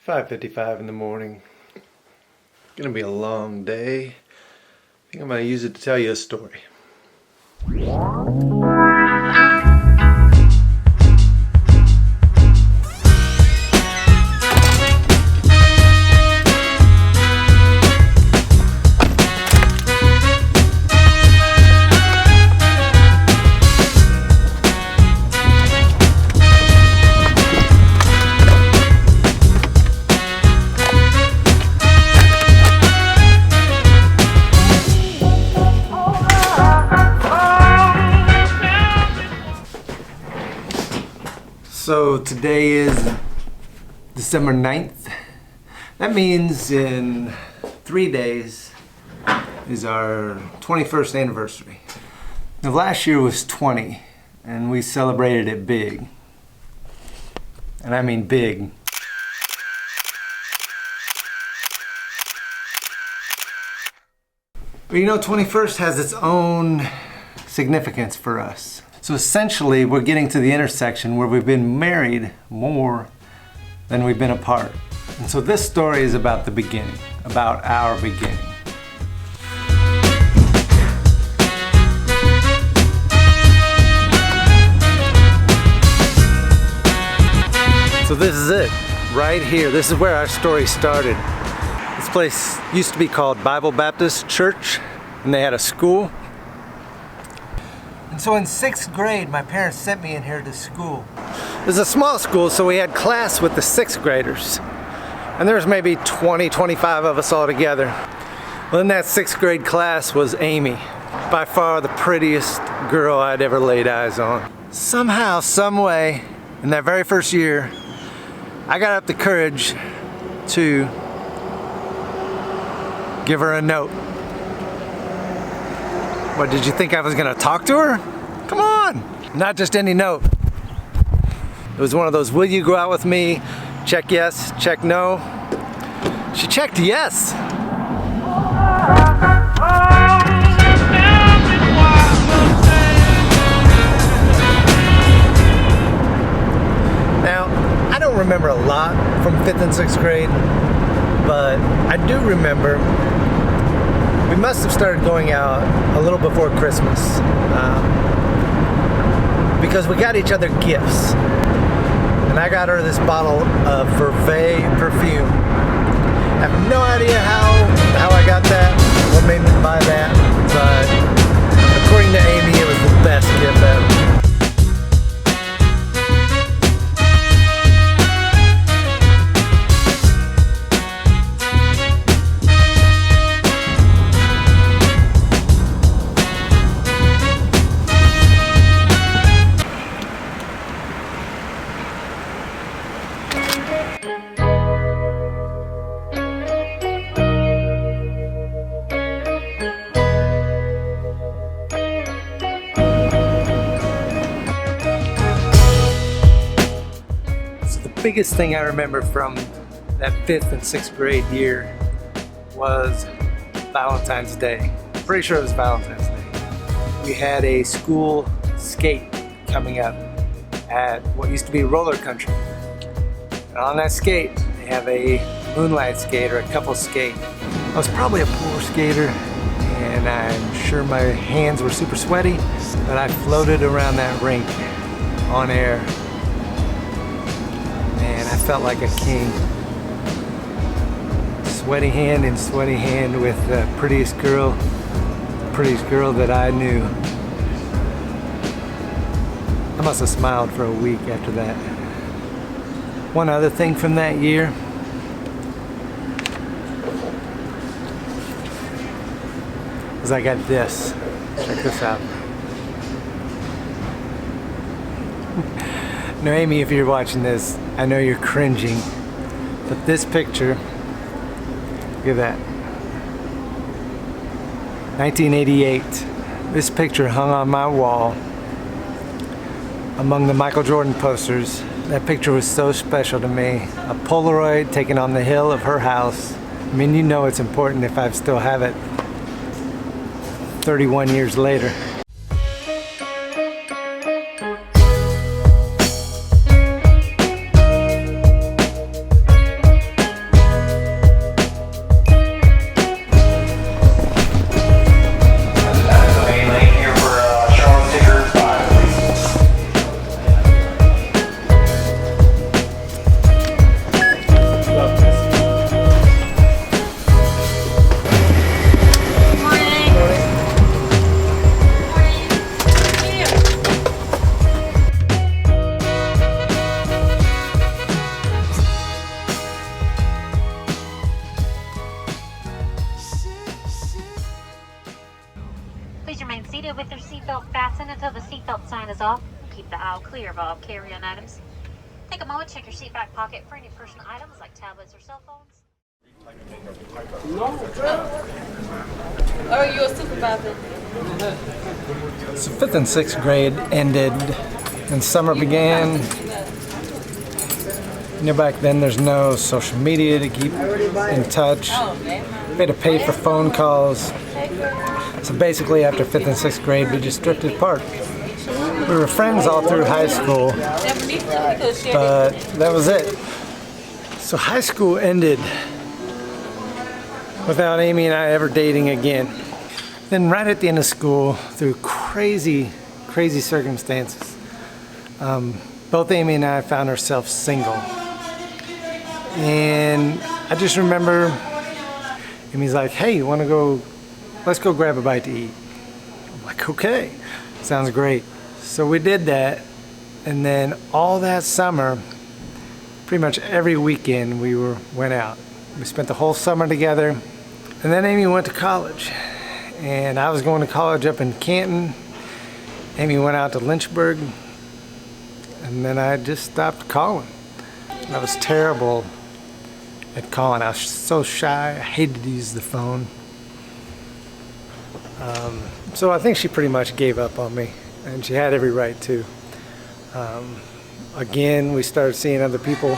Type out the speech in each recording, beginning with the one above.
5:55 in the morning. Gonna be a long day. I think I'm gonna use it to tell you a story. So today is December 9th. That means in 3 days is our 21st anniversary. Now last year was 20 and we celebrated it big. And I mean big. But you know, 21st has its own significance for us. So essentially, we're getting to the intersection where we've been married more than we've been apart. And so this story is about the beginning, about our beginning. So this is it, right here. This is where our story started. This place used to be called Bible Baptist Church, and they had a school. And so in 6th grade, my parents sent me in here to school. It was a small school, so we had class with the 6th graders. And there was maybe 20, 25 of us all together. Well, in that 6th grade class was Amy. By far the prettiest girl I'd ever laid eyes on. Somehow, some way, in that very first year, I got up the courage to give her a note. What, did you think I was gonna talk to her? Come on! Not just any note. It was one of those, will you go out with me? Check yes, check no. She checked yes. Now, I don't remember a lot from 5th and 6th grade, but I do remember we must have started going out a little before Christmas because we got each other gifts. And I got her this bottle of Verve perfume. I have no idea how I got that, what made me buy that, but according to Amy, it was the best gift ever. The biggest thing I remember from that 5th and 6th grade year was Valentine's Day. I'm pretty sure it was Valentine's Day. We had a school skate coming up at what used to be roller country. And on that skate, they have a moonlight skate or a couple skate. I was probably a poor skater and I'm sure my hands were super sweaty, but I floated around that rink on air. And I felt like a king. Sweaty hand in sweaty hand with the prettiest girl that I knew. I must have smiled for a week after that. One other thing from that year. Was I got this. Check this out. Now Amy, if you're watching this, I know you're cringing, but this picture, look at that. 1988. This picture hung on my wall among the Michael Jordan posters. That picture was so special to me. A Polaroid taken on the hill of her house. I mean, you know it's important if I still have it 31 years later. aisle clear of all carry-on items. Take a moment, check your seat back pocket for any personal items like tablets or cell phones. Oh, you a supervisor? So 5th and 6th grade ended and summer began. You know, back then there's no social media to keep in touch. We had to pay for phone calls. So basically after 5th and 6th grade we just drifted apart. We were friends all through high school, but that was it. So high school ended without Amy and I ever dating again. Then right at the end of school, through crazy circumstances, both Amy and I found ourselves single. And I just remember Amy's like, hey, you wanna go, let's go grab a bite to eat. I'm like, okay, sounds great. So we did that, and then all that summer, pretty much every weekend we went out. We spent the whole summer together, and then Amy went to college. And I was going to college up in Canton. Amy went out to Lynchburg, and then I just stopped calling. I was terrible at calling. I was so shy. I hated to use the phone. So I think she pretty much gave up on me, and she had every right to. Again, we started seeing other people.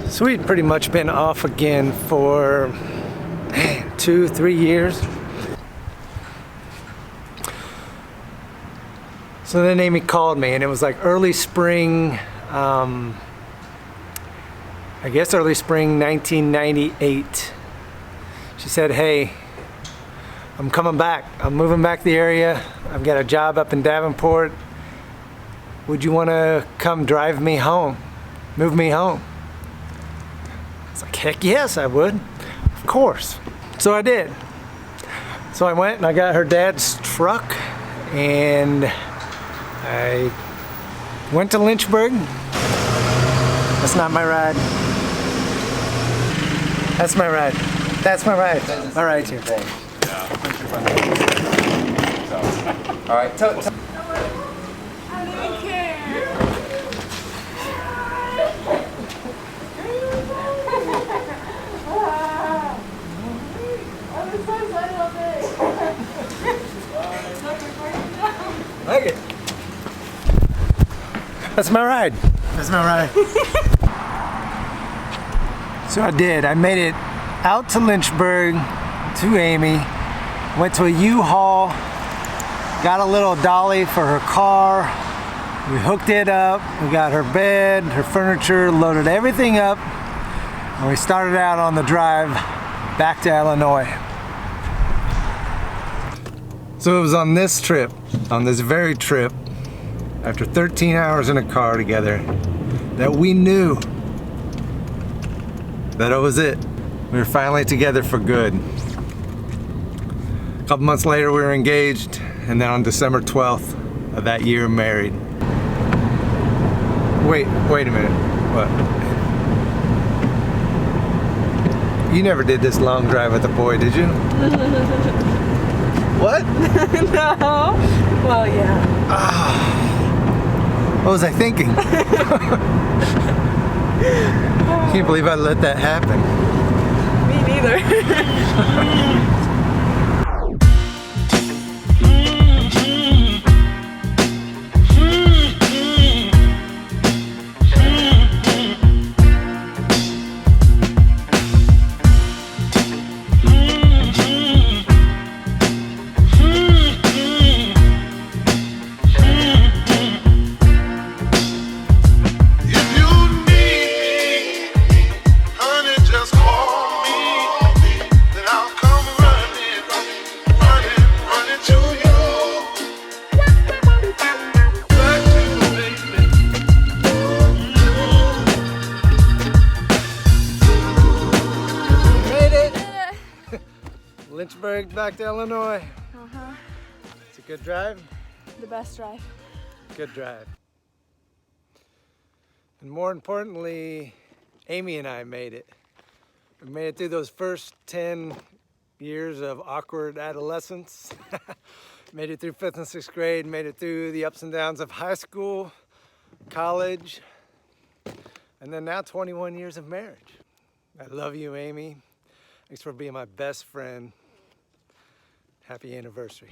So we'd pretty much been off again for 2-3 years. So then Amy called me, and it was like early spring, I guess early spring 1998. She said, hey, I'm coming back. I'm moving back to the area. I've got a job up in Davenport. Would you want to come drive me home? Move me home? I was like, heck yes, I would. Of course. So I did. So I went and I got her dad's truck, and I went to Lynchburg. That's not my ride. That's my ride. That's my ride. All right, here. All right. I don't even care. I've been so excited all day. Like it. That's my ride. That's my ride. So I did. I made it out to Lynchburg to Amy. Went to a U-Haul. Got a little dolly for her car. We hooked it up. We got her bed, her furniture, loaded everything up, and we started out on the drive back to Illinois. So it was on this trip, on this very trip, after 13 hours in a car together, that we knew that it was it. We were finally together for good. A couple months later we were engaged, and then on December 12th of that year married. Wait a minute, what? You never did this long drive with a boy, did you? What? No. Well, yeah. What was I thinking? Can't believe I let that happen. Me neither. Lynchburg back to Illinois. Uh-huh. It's a good drive? The best drive. Good drive. And more importantly, Amy and I made it. We made it through those first 10 years of awkward adolescence. Made it through 5th and 6th grade, made it through the ups and downs of high school, college, and then now 21 years of marriage. I love you, Amy. Thanks for being my best friend. Happy anniversary.